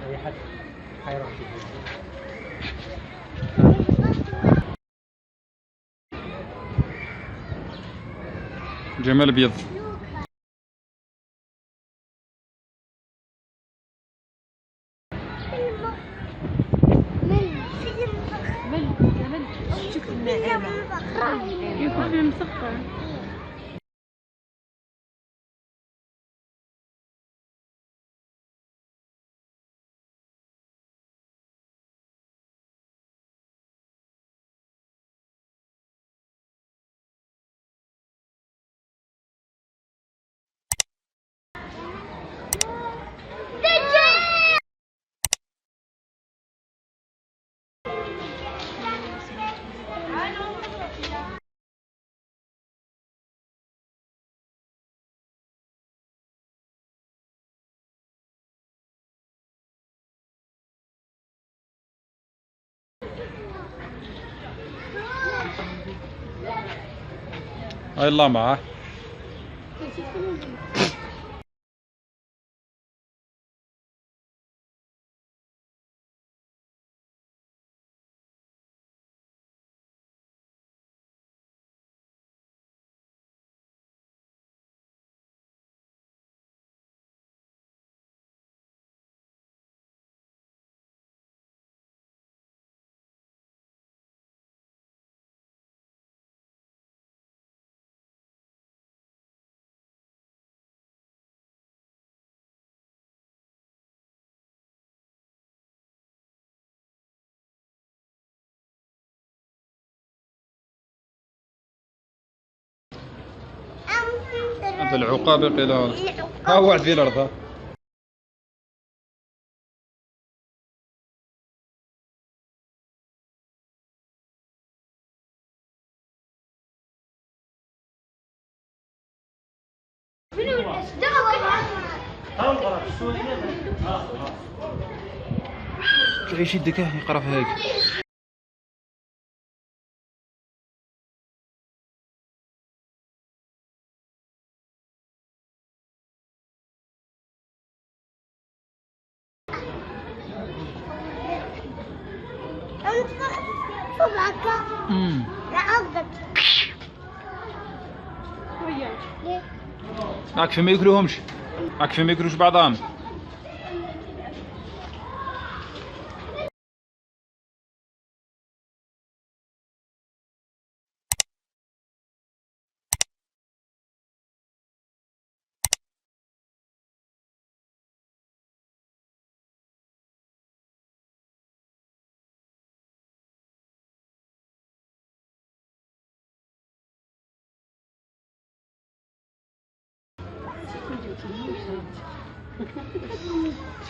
اي حد حيروح جمال ابيض. شوف النعامة يكون مسكر. هاي الله معاه. هذا العقاب قيل ها هو واحد في الارض. تعيش يدك يقرا في هيك. عارف ما ياكلوهمش، عارف ما ياكلوش بعضهم.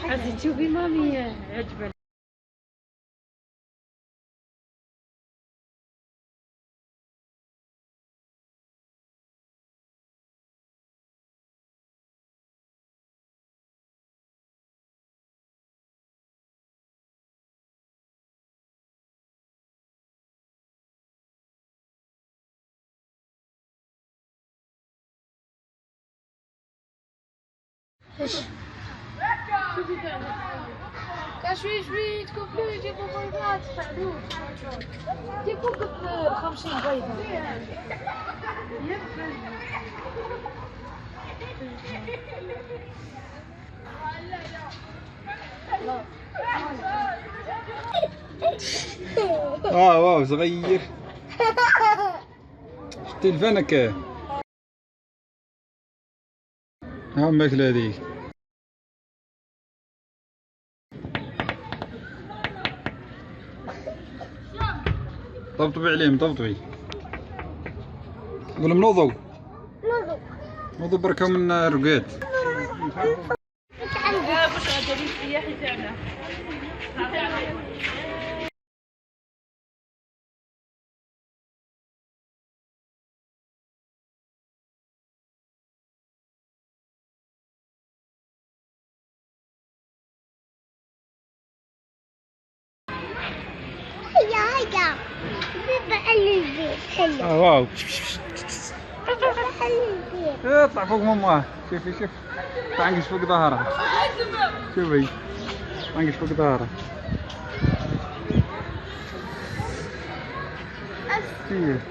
عادي تشوفي مامي عجبة. شوي شوي تكفلوا يجيبوا بيضات فعلوش جيبوا ب50 بيضة. واو صغير. شتي الفنك ها ماكلة هذيك. طبطبي عليهم طبطبي. قول لهم نوضوا نوضوا بركة من رقاد. واش غادي السياحي تاعنا. واو. اطلع فوق ماما. شوفي شوف طعنقش فوق ظهرها. شوفي طعنقش فوق ظهرها. كيف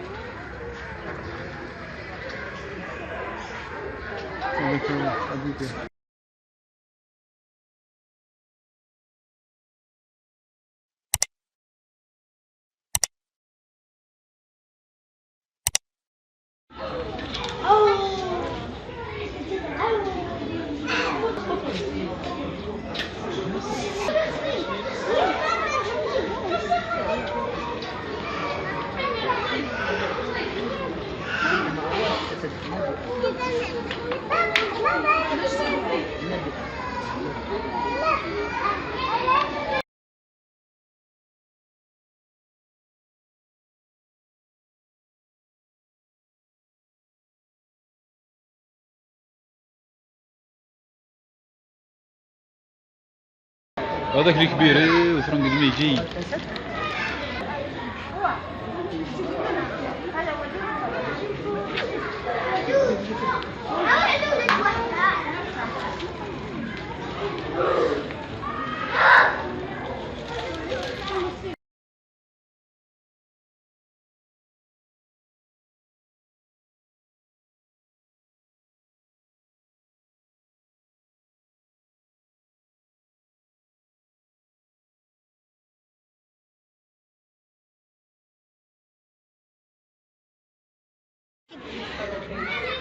هذاك الكبير وفرنق الميجي.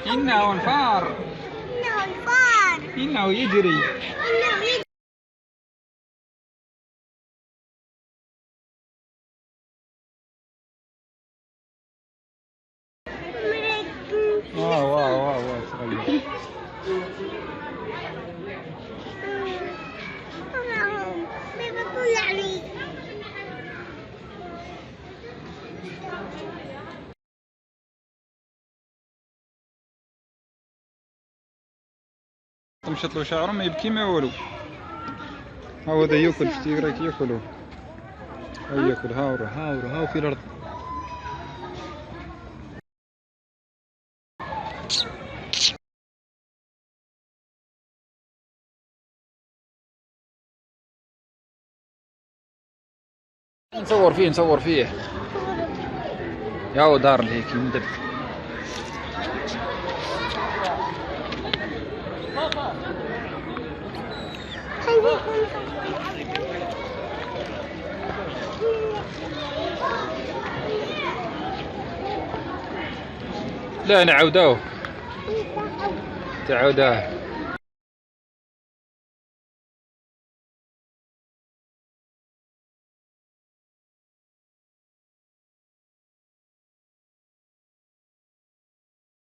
إنه الفار. إنه يجري. واو واو واو واو صغير. مشط له شعره ما يبكي ما والو. هاو هذا ياكل. شتي راك ياكلو. هاو ياكل. هاو في الارض. نصور فيه يا دار هيك ندب. لا نعودوه. تعوداه.